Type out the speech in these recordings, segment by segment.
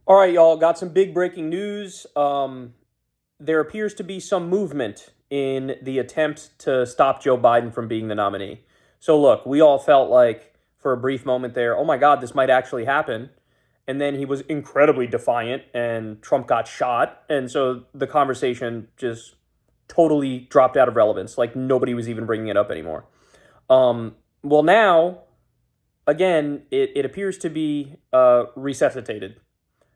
All right, y'all, got some big breaking news. There appears to be some movement in the attempt to stop Joe Biden from being the nominee. So, look, we all felt like for a brief moment there, oh my God, this might actually happen. And then he was incredibly defiant and Trump got shot. And so the conversation just totally dropped out of relevance. Like nobody was even bringing it up anymore. Well, now, again, it appears to be resuscitated.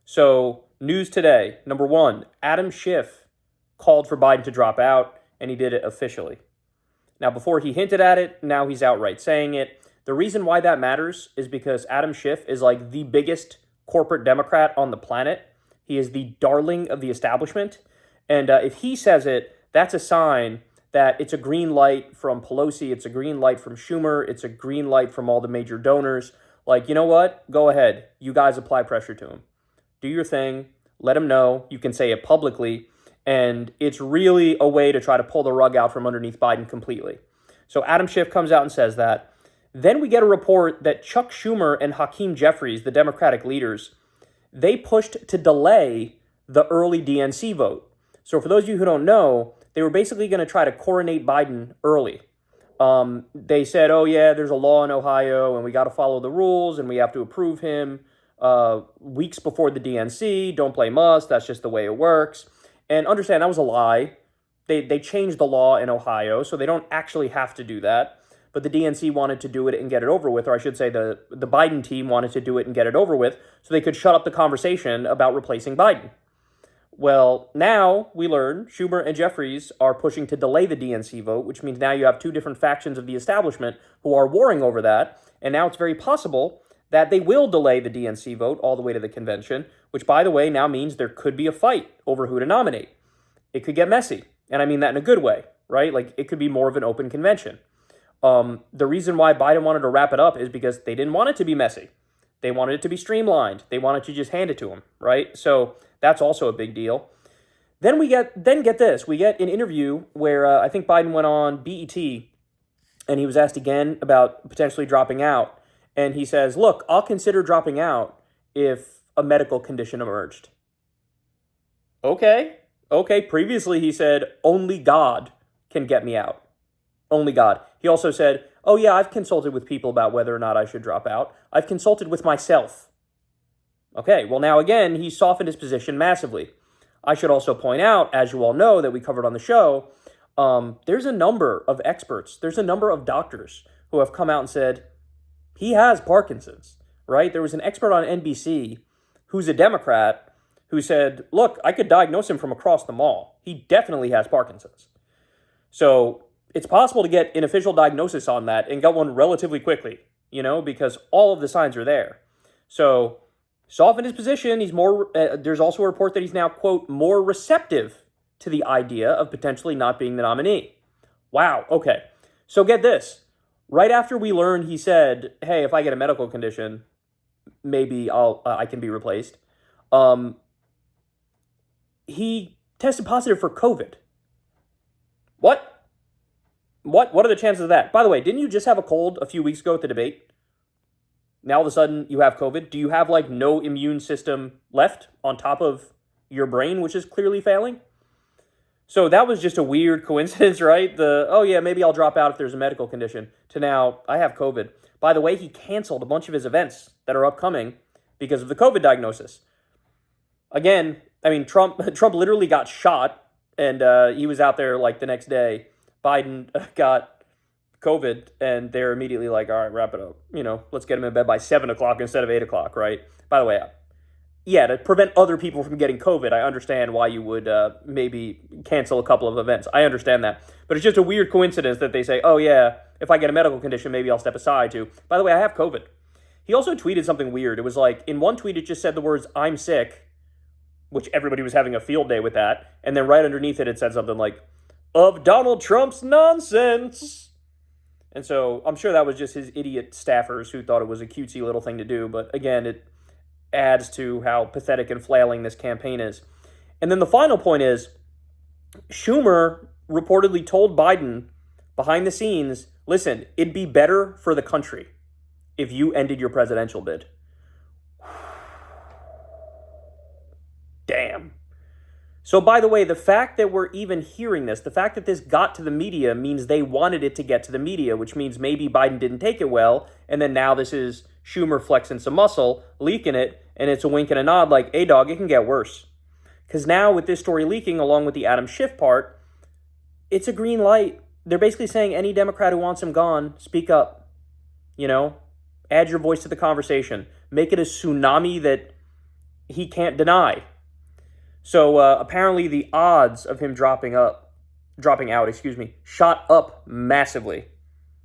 So, news today. Number one, Adam Schiff called for Biden to drop out, and he did it officially. Now, before he hinted at it, now he's outright saying it. The reason why that matters is because Adam Schiff is like the biggest corporate Democrat on the planet. He is the darling of the establishment. And if he says it, that's a sign that it's a green light from Pelosi, it's a green light from Schumer, it's a green light from all the major donors. Like, you know what? Go ahead. You guys apply pressure to him. Do your thing. Let him know. You can say it publicly. And it's really a way to try to pull the rug out from underneath Biden completely. So Adam Schiff comes out and says that. Then we get a report that Chuck Schumer and Hakeem Jeffries, the Democratic leaders, they pushed to delay the early DNC vote. So for those of you who don't know, they were basically going to try to coronate Biden early. They said, oh yeah, there's a law in Ohio and we got to follow the rules and we have to approve him weeks before the DNC. Don't blame us. That's just the way it works. And understand that was a lie. They changed the law in Ohio, so they don't actually have to do that. But the DNC wanted to do it and get it over with, or I should say the Biden team wanted to do it and get it over with so they could shut up the conversation about replacing Biden. Well, now we learn Schumer and Jeffries are pushing to delay the DNC vote, which means now you have two different factions of the establishment who are warring over that. And now it's very possible that they will delay the DNC vote all the way to the convention, which, by the way, now means there could be a fight over who to nominate. It could get messy, and I mean that in a good way, right? Like, it could be more of an open convention. The reason why Biden wanted to wrap it up is because they didn't want it to be messy. They wanted it to be streamlined. They wanted to just hand it to him, right? So that's also a big deal. Then get this. We get an interview where I think Biden went on BET, and he was asked again about potentially dropping out. And he says, look, I'll consider dropping out if a medical condition emerged. Okay. Previously, he said, only God can get me out. Only God. He also said, oh yeah, I've consulted with people about whether or not I should drop out. I've consulted with myself. Okay, well now again, he softened his position massively. I should also point out, as you all know, that we covered on the show, there's a number of experts, there's a number of doctors who have come out and said, he has Parkinson's, right? There was an expert on NBC who's a Democrat who said, look, I could diagnose him from across the mall. He definitely has Parkinson's. So it's possible to get an official diagnosis on that and get one relatively quickly, because all of the signs are there. So soften his position. He's more, there's also a report that he's now, quote, more receptive to the idea of potentially not being the nominee. Wow. Okay. So get this. Right after we learned, he said, hey, if I get a medical condition, maybe I can be replaced. He tested positive for COVID. What? What are the chances of that? By the way, didn't you just have a cold a few weeks ago at the debate? Now all of a sudden you have COVID. Do you have like no immune system left on top of your brain, which is clearly failing? So that was just a weird coincidence, right? Oh yeah, maybe I'll drop out if there's a medical condition, to now, I have COVID. By the way, he canceled a bunch of his events that are upcoming because of the COVID diagnosis. Again, I mean, Trump literally got shot, and he was out there like the next day. Biden got COVID, and they're immediately like, all right, wrap it up. Let's get him in bed by 7 o'clock instead of 8 o'clock, right? By the way, yeah, to prevent other people from getting COVID, I understand why you would maybe cancel a couple of events. I understand that. But it's just a weird coincidence that they say, oh yeah, if I get a medical condition, maybe I'll step aside too. By the way, I have COVID. He also tweeted something weird. It was like, in one tweet, it just said the words, I'm sick, which everybody was having a field day with that. And then right underneath it, it said something like, of Donald Trump's nonsense. And so I'm sure that was just his idiot staffers who thought it was a cutesy little thing to do. But again, it adds to how pathetic and flailing this campaign is. And then the final point is, Schumer reportedly told Biden behind the scenes, listen, it'd be better for the country if you ended your presidential bid. So, by the way, the fact that we're even hearing this, the fact that this got to the media means they wanted it to get to the media, which means maybe Biden didn't take it well, and then now this is Schumer flexing some muscle, leaking it, and it's a wink and a nod like, hey, dog, it can get worse. Because now with this story leaking, along with the Adam Schiff part, it's a green light. They're basically saying any Democrat who wants him gone, speak up. Add your voice to the conversation. Make it a tsunami that he can't deny. So apparently the odds of him dropping out, shot up massively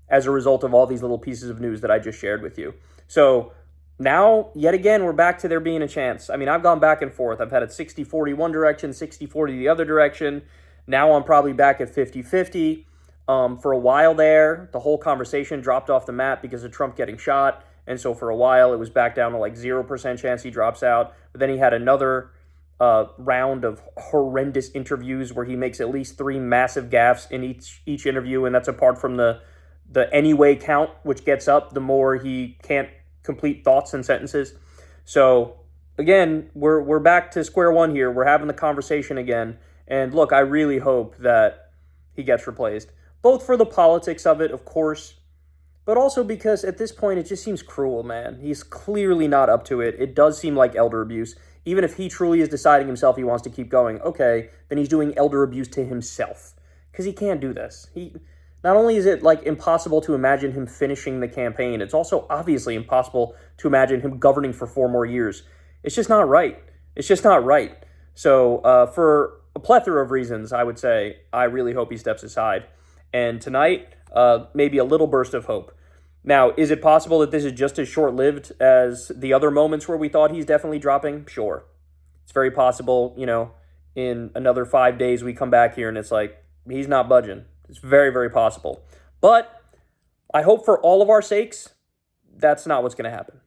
as a result of all these little pieces of news that I just shared with you. So now, yet again, we're back to there being a chance. I mean, I've gone back and forth. I've had it 60-40 one direction, 60-40 the other direction. Now I'm probably back at 50-50. For a while there, the whole conversation dropped off the map because of Trump getting shot. And so for a while, it was back down to like 0% chance he drops out. But then he had another round of horrendous interviews where he makes at least 3 massive gaffes in each interview. And that's apart from the anyway count, which gets up the more he can't complete thoughts and sentences. So again, we're back to square one here. We're having the conversation again. And look, I really hope that he gets replaced. Both for the politics of it, of course, but also because at this point it just seems cruel, man. He's clearly not up to it. It does seem like elder abuse. Even if he truly is deciding himself he wants to keep going, okay, then he's doing elder abuse to himself. Because he can't do this. Not only is it like impossible to imagine him finishing the campaign, it's also obviously impossible to imagine him governing for 4 more years. It's just not right. It's just not right. So for a plethora of reasons, I would say I really hope he steps aside. And tonight, maybe a little burst of hope. Now, is it possible that this is just as short-lived as the other moments where we thought he's definitely dropping? Sure. It's very possible, in another 5 days we come back here and it's like, he's not budging. It's very, very possible. But I hope for all of our sakes, that's not what's going to happen.